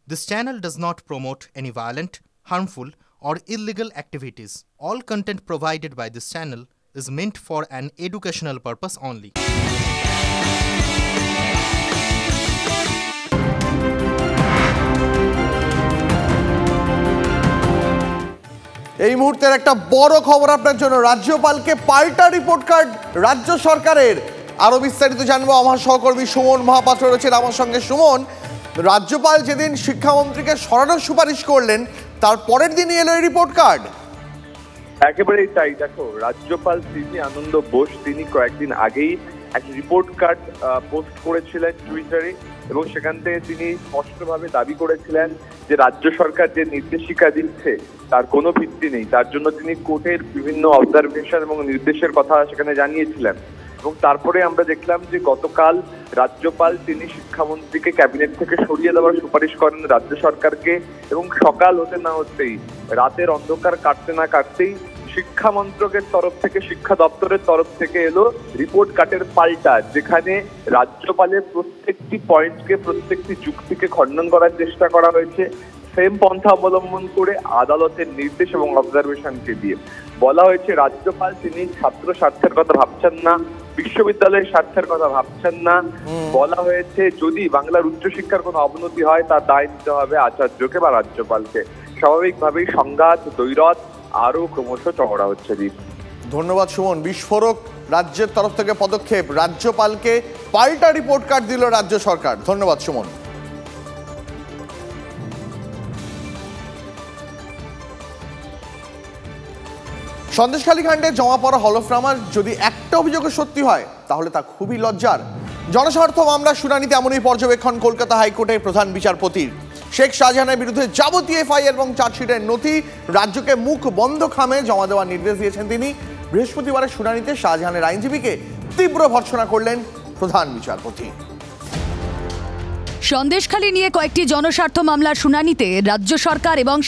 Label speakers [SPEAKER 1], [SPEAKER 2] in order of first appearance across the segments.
[SPEAKER 1] This channel does not promote any violent, harmful, or illegal activities. All content provided by this channel is meant for an educational purpose only.
[SPEAKER 2] এই মুহূর্তের একটা বড় খবর আপনার জন্য। রাজ্যপালকে পাল্টা রিপোর্ট কার্ড রাজ্য সরকারের। আরো বিস্তারিত জানবো, আমার সহকর্মী সুমন মহাপাত্র রয়েছেন আমার সঙ্গে। সুমন, রাজ্যপাল যেদিন শিক্ষামন্ত্রীকে সরানোর সুপারিশ করলেন তার পরের দিনই এলো এই রিপোর্ট কার্ড।
[SPEAKER 3] একেবারেই তাই। দেখো, রাজ্যপাল শ্রী আনন্দ বোস তিনি কয়েকদিন আগেই এক রিপোর্ট কার্ড পোস্ট করেছিলেন টুইটারে, এবং সেখান থেকে তিনি স্পষ্টভাবে দাবি করেছিলেন যে রাজ্য সরকার যে নির্দেশিকা দিচ্ছে তার কোনো ভিত্তি নেই। তার জন্য তিনি কোর্টের বিভিন্ন অবজারভেশন এবং নির্দেশের কথা সেখানে জানিয়েছিলেন। এবং তারপরে আমরা দেখলাম যে গতকাল রাজ্যপাল তিনি শিক্ষামন্ত্রীকে ক্যাবিনেট থেকে সরিয়ে দেওয়ার সুপারিশ করেন রাজ্য সরকারকে, এবং সকাল হতে না হতেই, রাতের অন্ধকার কাটতে না কাটতেই শিক্ষা মন্ত্রকের তরফ থেকে, শিক্ষা দপ্তরের তরফ থেকে এলো রিপোর্ট কার্ডের পাল্টা, যেখানে রাজ্যপালের প্রত্যেকটি পয়েন্টকে, প্রত্যেকটি যুক্তিকে খণ্ডন করার চেষ্টা করা হয়েছে, সেম পন্থা অবলম্বন করে আদালতের নির্দেশ এবং অবজারভেশনকে দিয়ে। বলা হয়েছে রাজ্যপাল তিনি ছাত্র স্বার্থের কথা ভাবছেন না, বিশ্ববিদ্যালয়ের স্বার্থের কথা ভাবছেন না। বলা হয়েছে যদি বাংলার উচ্চশিক্ষার কোনো অবনতি হয় তার দায় নিতে হবে আচার্যকে বা রাজ্যপালকে। স্বাভাবিকভাবেই সংঘাত, দ্বৈরথ আরো ক্রমশ চওড়া হচ্ছে।
[SPEAKER 2] ধন্যবাদ সুমন। বিস্ফোরক রাজ্যের তরফ থেকে পদক্ষেপ, রাজ্যপালকে পাল্টা রিপোর্ট কার্ড দিল রাজ্য সরকার। ধন্যবাদ সুমন। সন্দেশখালী কাণ্ডে জমা পড়া হলফনামা যদি একটা অভিযোগে সত্যি হয় তাহলে তা খুবই লজ্জার। জনস্বার্থ মামলা শুনানিতে এমনই পর্যবেক্ষণ কলকাতা হাইকোর্টের প্রধান বিচারপতির। শেখ শাহজাহানের বিরুদ্ধে যাবতীয় এফআইআর এবং চার্জশিটের নথি রাজ্যকে মুখ বন্ধ খামে জমা দেওয়ার নির্দেশ দিয়েছেন তিনি। বৃহস্পতিবারের শুনানিতে শাহজাহানের আইনজীবীকে তীব্র ভর্ৎসনা করলেন প্রধান বিচারপতি।
[SPEAKER 4] সন্দেশখালী নিয়ে কয়েকটি জনস্বার্থ মামলার শুনানিতে রাজ্য সরকার এবং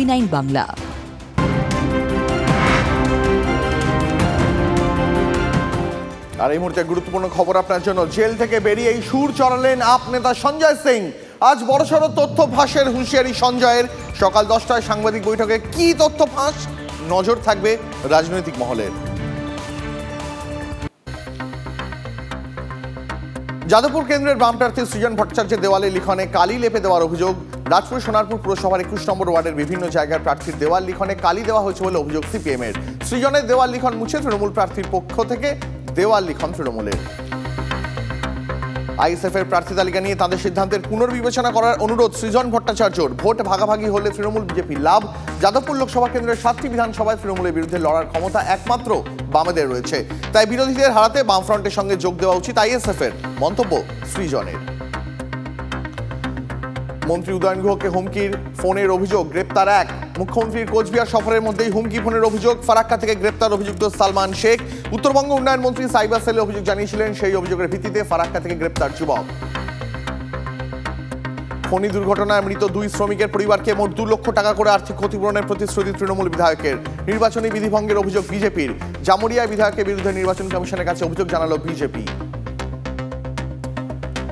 [SPEAKER 4] টিভি9 বাংলা।
[SPEAKER 2] আর এই মুহূর্তে গুরুত্বপূর্ণ খবর আপনার জন্য। জেল থেকে বেরিয়ে এই সুর চড়ালেন আপ নেতা সঞ্জয় সিং। আজ বড়সড় তথ্য ফাঁসের হুঁশিয়ারি সঞ্জয়ের। সকাল 10টায় সাংবাদিক বৈঠকে কি তথ্য ফাঁস, নজর থাকবে রাজনৈতিক মহলের। যাদবপুর কেন্দ্রের বাম প্রার্থী সৃজন ভট্টাচার্যের দেওয়ালে লিখনে কালি লেপে দেওয়ার অভিযোগ। রাজপুর সোনারপুর পুরসভার 21 নম্বর ওয়ার্ডের বিভিন্ন জায়গার প্রার্থীর দেওয়াল লিখনে কালি দেওয়া হয়েছে বলে অভিযোগ সিপিএম এর। সৃজনের দেওয়াল লিখন মুছে তৃণমূল প্রার্থীর পক্ষ থেকে দেওয়াল লিখন তৃণমূলের। আইএসএফ এর প্রার্থী তালিকা নিয়ে তাদের সিদ্ধান্তের পুনর্বিবেচনা করার অনুরোধ সৃজন ভট্টাচার্যর। ভোট ভাগাভাগি হলে তৃণমূল বিজেপি লাভ। যাদবপুর লোকসভা কেন্দ্রের 7টি বিধানসভায় তৃণমূলের বিরুদ্ধে লড়ার ক্ষমতা একমাত্র বামেদের রয়েছে, তাই বিরোধীদের হারাতে বামফ্রন্টের সঙ্গে যোগ দেওয়া উচিত আইএসএফ এর, মন্তব্য সৃজনের। মন্ত্রী উদয়ন গুহকে হুমকির ফোনের অভিযোগ, গ্রেপ্তার 1। মুখ্যমন্ত্রীর কোচবিহার সফরের মধ্যেই হুমকি ফোনের অভিযোগ। ফারাক্কা থেকে গ্রেপ্তার অভিযুক্ত সালমান শেখ। উত্তরবঙ্গ উন্নয়ন মন্ত্রী সাইবার সেলে অভিযোগ জানিয়েছিলেন, সেই অভিযোগের ভিত্তিতে ফারাক্কা থেকে গ্রেপ্তার যুবক। খনি দুর্ঘটনায় মৃত 2 শ্রমিকের পরিবারকে মোট 2 লক্ষ টাকা করে আর্থিক ক্ষতিপূরণের প্রতিশ্রুতি তৃণমূল বিধায়কের। নির্বাচনী বিধিভঙ্গের অভিযোগ বিজেপির। জামুরিয়া বিধায়কের বিরুদ্ধে নির্বাচন কমিশনের কাছে অভিযোগ জানালো বিজেপি।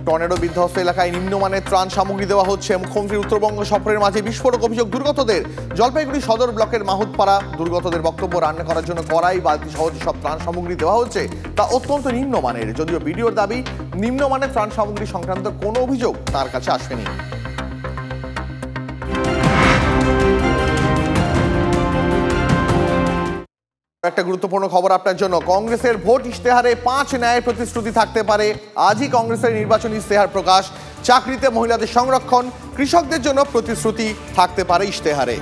[SPEAKER 2] টর্নেডো বিধ্বস্ত এলাকায় নিম্নমানের ত্রাণ সামগ্রী দেওয়া হচ্ছে। মুখ্যমন্ত্রীর উত্তরবঙ্গ সফরের মাঝে বিস্ফোরক অভিযোগ দুর্গতদের। জলপাইগুড়ি সদর ব্লকের মাহুতপাড়া দুর্গতদের বক্তব্য, রান্না করার জন্য কড়াই, বালতি সহ সব ত্রাণ সামগ্রী দেওয়া হচ্ছে তা অত্যন্ত নিম্নমানের। যদিও বিডিওর দাবি, নিম্নমানের ত্রাণ সামগ্রী সংক্রান্ত কোনো অভিযোগ তার কাছে আসেনি। একটা গুরুত্বপূর্ণ খবর আপনার জন্য। কংগ্রেসের ভোট ইশতেহারে 5 ন্যায়ের প্রতিশ্রুতি থাকতে পারে। আজই কংগ্রেসের নির্বাচনী ইশতেহার প্রকাশ। চাকরিতে মহিলাদের সংরক্ষণ, কৃষকদের জন্য প্রতিশ্রুতি থাকতে পারে ইশতেহারে।